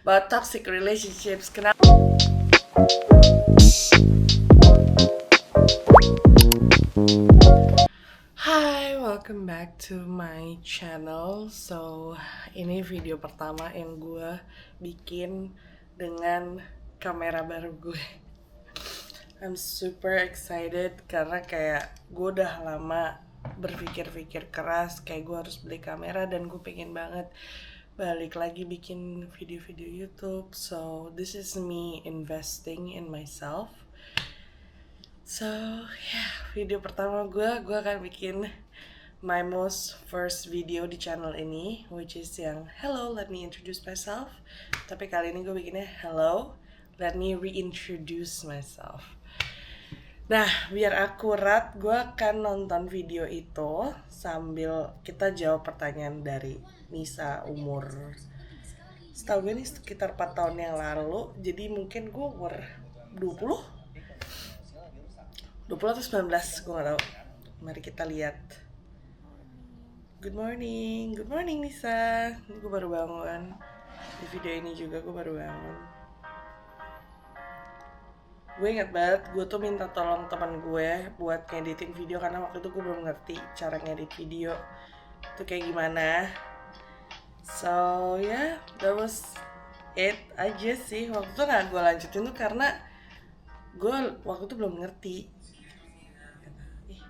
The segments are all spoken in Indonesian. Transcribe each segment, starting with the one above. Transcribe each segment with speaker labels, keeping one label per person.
Speaker 1: about toxic relationships. Kenapa? Hi, welcome back to my channel. So, ini video pertama yang gue bikin dengan kamera baru gue. I'm super excited karena kayak gue udah lama berpikir-pikir keras kayak gue harus beli kamera dan gue pengen banget balik lagi bikin video-video YouTube. So this is me investing in myself. So yeah, video pertama gue akan bikin my most first video di channel ini, which is yang hello, let me introduce myself. Tapi kali ini gue bikinnya hello, let me reintroduce myself. Nah, biar akurat, gue akan nonton video itu sambil kita jawab pertanyaan dari Nisa umur setahu gue ini sekitar 4 tahun yang lalu. Jadi mungkin gue umur 20 atau 19, gue gak tahu. Mari kita lihat. Good morning Nisa. Ini gue baru bangun. Di video ini juga gue baru bangun. Gue inget banget, gue tuh minta tolong teman gue buat ngeditin video karena waktu itu gue belum ngerti cara ngedit video itu kayak gimana. So yeah, that was it aja sih. Waktu itu gak gue lanjutin tuh karena gue waktu itu belum ngerti. Ih,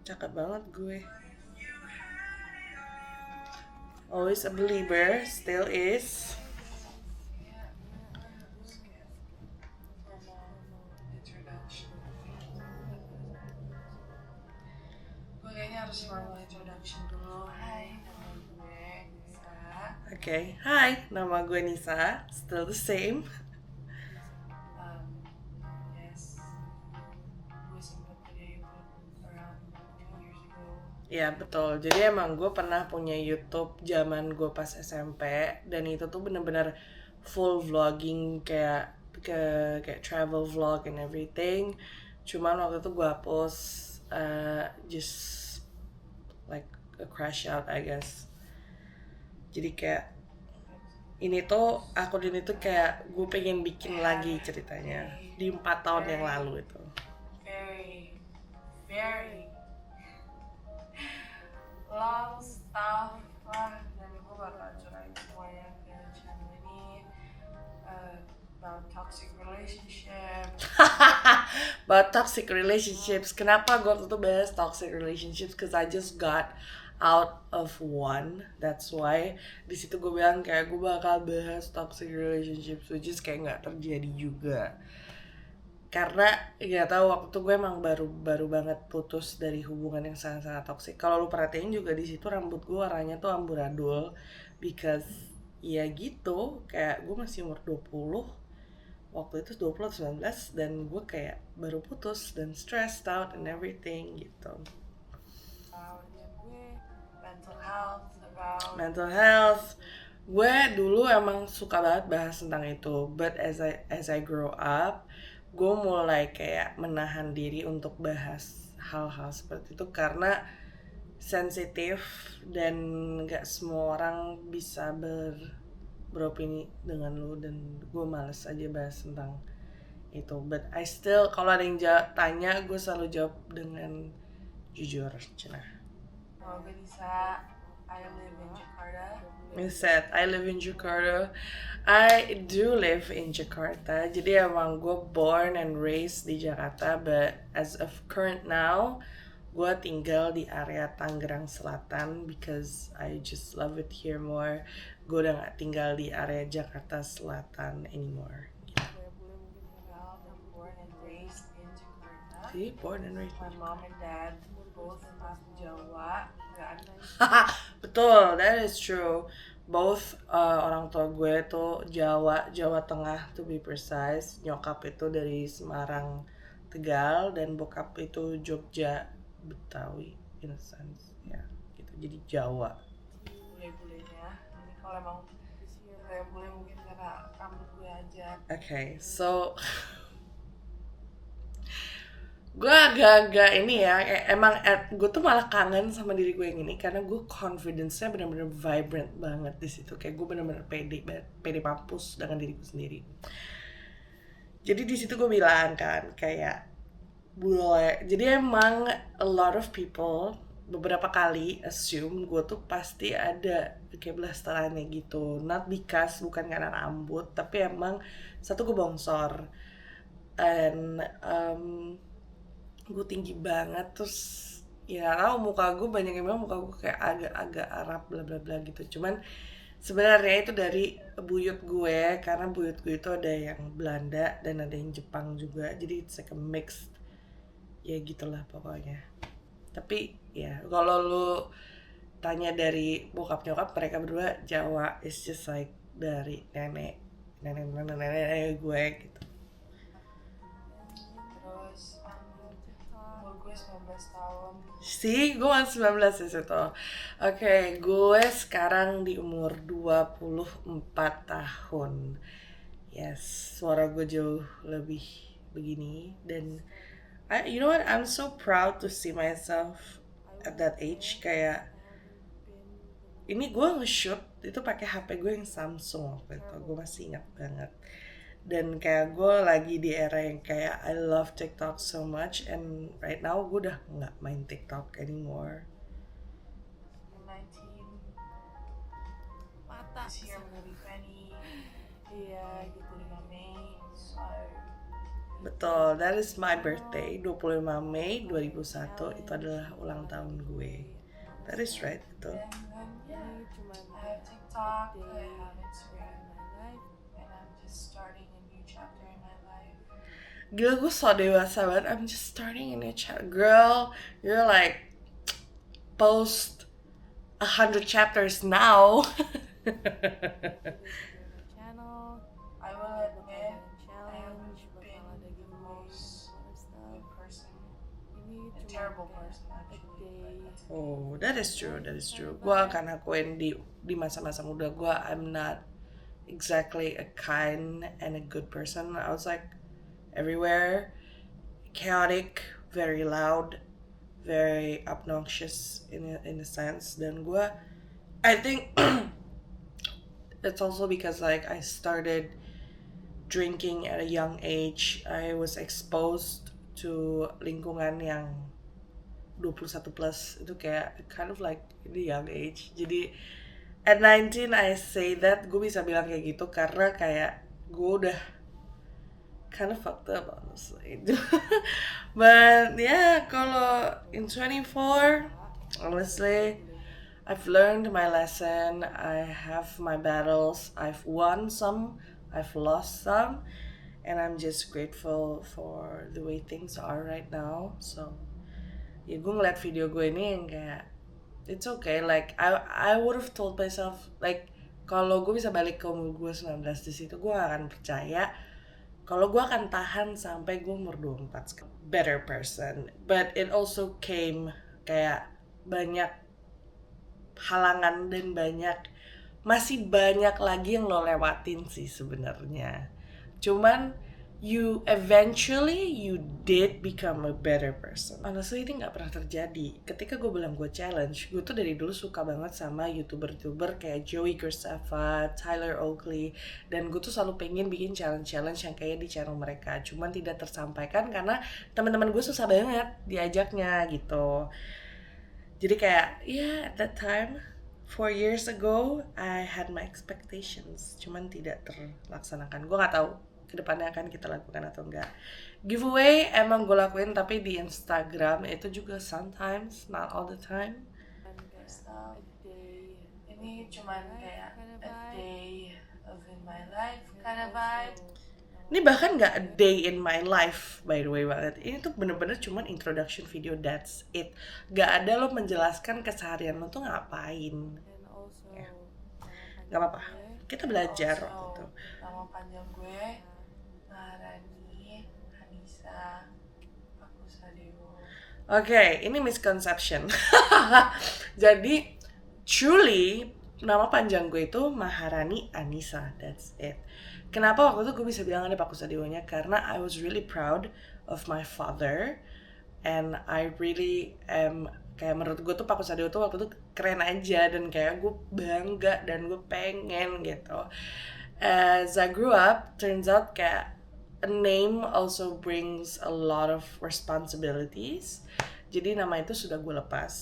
Speaker 1: cakep banget gue. Always a believer, still is. Harus formal introduction dulu. Hai, nama gue Nisa. Okay, hi, nama gue Nisa. Still the same. Yes, gue sempat punya YouTube around 2 years ago. Ya betul. Jadi emang gue pernah punya YouTube zaman gue pas SMP dan itu tuh bener-bener full vlogging kayak travel vlog and everything. Cuman waktu itu gue hapus just like a crash out I guess. Jadi kayak ini tuh akun ini tuh kayak gue pengen bikin lagi ceritanya di 4 tahun yang lalu itu. Very long stuff lah, dan gue bakal curain semuanya ke channel ini about toxic relationship. About toxic relationships. Kenapa gue tuh bahas toxic relationships? Cause I just got out of one. That's why di situ gue bilang kayak gue bakal bahas toxic relationships, which is kayak nggak terjadi juga. Karena nggak tahu waktu itu gue emang baru banget putus dari hubungan yang sangat-sangat toksik. Kalau lu perhatiin juga di situ rambut gue warnanya tuh amburadul, because ya gitu, kayak gue masih umur 20 waktu itu, 20 atau 19, dan gue kayak baru putus dan stressed out and everything gitu. Mental health gue dulu emang suka banget bahas tentang itu, but as I grow up gue mulai kayak menahan diri untuk bahas hal-hal seperti itu karena sensitif dan gak semua orang bisa beropini dengan lu, dan gue males aja bahas tentang itu. But I still, kalau ada yang tanya, gue selalu jawab dengan jujur. Cenah. Oh, gue bisa. I live in Jakarta. You said I live in Jakarta. I do live in Jakarta. Jadi emang gue born and raised di Jakarta, but as of current now, gue tinggal di area Tangerang Selatan because I just love it here more. Gue udah gak tinggal di area Jakarta Selatan anymore. Born and raised in Jakarta. See, born and raised. My mom and dad both asli Jawa. Betul, that is true. Both orang tua gue tuh Jawa Tengah to be precise. Nyokap itu dari Semarang, Tegal, dan bokap itu Jogja, Betawi in a sense ya gitu, jadi Jawa. Bule-bulenya ini kalau emang kayak bule mungkin karena rambut gue aja. Okay, so gue agak-agak ini ya, emang gue tuh malah kangen sama diri gue yang ini karena gue confidence-nya benar-benar vibrant banget di situ. Kayak gue benar-benar pede mampus dengan diriku sendiri. Jadi di situ gue bilang kan kayak boleh. Jadi emang a lot of people beberapa kali assume gue tuh pasti ada kayak blasterannya gitu. Not because bukan karena rambut, tapi emang satu gue bongsor. And gue tinggi banget, terus ya tau muka gue banyak yang bilang muka gue kayak agak-agak Arab bla bla bla gitu. Cuman sebenarnya itu dari buyut gue, karena buyut gue itu ada yang Belanda dan ada yang Jepang juga, jadi it's like a mix ya gitulah pokoknya. Tapi ya kalau lu tanya dari bokap nyokap, mereka berdua Jawa, it's just like dari nenek gue gitu.
Speaker 2: Terus umur gue 19 tahun.
Speaker 1: Gue masih 19 di situ. Oke, gue sekarang di umur 24 tahun. Yes, suara gue jauh lebih begini. Dan you know what, I'm so proud to see myself at that age. Kayak ini gue nge-shoot itu pakai HP gue yang Samsung waktu itu. Gue masih ingat banget. Dan kayak gue lagi di era yang kayak I love TikTok so much, and right now gue udah nggak main TikTok anymore.
Speaker 2: 19
Speaker 3: patah
Speaker 2: this year will be 20.
Speaker 3: iya gitu
Speaker 2: 25 Mei. So
Speaker 1: Betul, that is my birthday, 25 Mei 2001, itu adalah ulang tahun gue. That is right, betul.
Speaker 2: and then yeah,
Speaker 3: ini cuman
Speaker 2: I have TikTok, I
Speaker 3: day
Speaker 2: have Instagram,
Speaker 3: my life.
Speaker 2: and I'm just starting a new chapter in my life.
Speaker 1: Gila, gue so dewasa banget. I'm just starting a new chapter. Girl, you're like post 100 chapters now.
Speaker 3: Channel
Speaker 2: I will admit I haven't
Speaker 3: challenge
Speaker 2: been
Speaker 3: bakal ada
Speaker 2: the
Speaker 3: giveaway
Speaker 2: most
Speaker 3: other stuff.
Speaker 2: good person,
Speaker 3: Ini
Speaker 2: a
Speaker 3: cuma
Speaker 2: terrible
Speaker 3: kayak
Speaker 2: person
Speaker 3: a
Speaker 2: actually.
Speaker 3: day.
Speaker 2: But that's
Speaker 1: Oh, that is true, that is true. Gue akan akuin di masa-masa muda gue, I'm not exactly a kind and a good person. I was like everywhere, chaotic, very loud, very obnoxious in a sense. Dan gue, I think it's also because like I started drinking at a young age. I was exposed to lingkungan yang 21 plus, itu kayak kind of like in the young age. Jadi at 19 I say that, gue bisa bilang kayak gitu karena kayak gue udah kind of fucked up honestly. But yeah, kalau in 24, honestly, I've learned my lesson. I have my battles. I've won some, I've lost some, and I'm just grateful for the way things are right now. So ya gue ngeliat video gue ini yang kayak it's okay, like I would have told myself like kalau gue bisa balik ke umur gue 19 di situ, gue gak akan percaya kalau gue akan tahan sampai gue umur 24 better person. But it also came kayak banyak halangan dan masih banyak lagi yang lo lewatin sih sebenarnya. Cuman you did become a better person. Honestly ini gak pernah terjadi. Ketika gue bilang gue challenge, gue tuh dari dulu suka banget sama youtuber kayak Joey Graceffa, Tyler Oakley, dan gue tuh selalu pengen bikin challenge yang kayak di channel mereka. Cuman tidak tersampaikan karena teman-teman gue susah banget diajaknya gitu. Jadi kayak at that time 4 years ago I had my expectations, cuman tidak terlaksanakan. Gue gak tahu kedepannya akan kita lakukan atau enggak. Giveaway emang gue lakuin, tapi di Instagram itu juga sometimes, not all the time.
Speaker 2: stuff.
Speaker 3: A day
Speaker 2: Ini cuman kayak
Speaker 3: kind of
Speaker 2: a
Speaker 3: vibe.
Speaker 2: day of in my life kind of vibe.
Speaker 1: Ini bahkan gak a day in my life by the way banget. Ini tuh bener-bener cuman introduction video, that's it. Gak ada lo menjelaskan keseharian lo tuh ngapain.
Speaker 3: And also
Speaker 1: Yeah.
Speaker 3: nama
Speaker 1: Gak apa-apa,
Speaker 3: panjang gue.
Speaker 1: kita belajar
Speaker 2: Also,
Speaker 1: waktu itu.
Speaker 2: nama panjang gue Maharani Anissa Akusadewo.
Speaker 1: Oke, ini misconception. Jadi, truly, nama panjang gue itu Maharani Anissa, that's it. Kenapa waktu itu gue bisa bilang ada Pakusadewonya? Karena I was really proud of my father. and I really am, kayak menurut gue tuh Paku Sadewa tuh waktu itu keren aja, dan kayak gue bangga dan gue pengen gitu. As I grew up, turns out kayak a name also brings a lot of responsibilities. Jadi nama itu sudah gue lepas.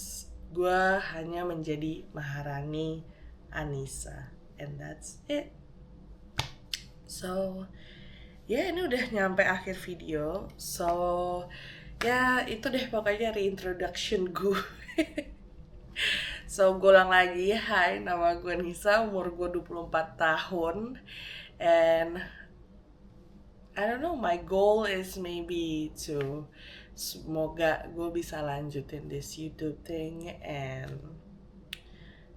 Speaker 1: Gue hanya menjadi Maharani Anissa, and that's it. So ya, ini udah nyampe akhir video. So ya itu deh pokoknya reintroduction gue. So gue ulang lagi, hai, nama gue Nisa, umur gue 24 tahun. And I don't know, my goal is maybe to, semoga gue bisa lanjutin this YouTube thing, and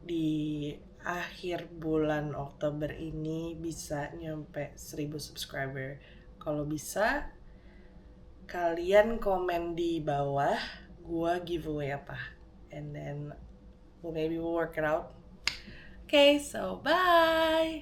Speaker 1: di akhir bulan Oktober ini bisa nyampe 1000 subscriber. Kalau bisa, kalian komen di bawah gue giveaway apa, and then maybe we'll work it out. Okay, so bye!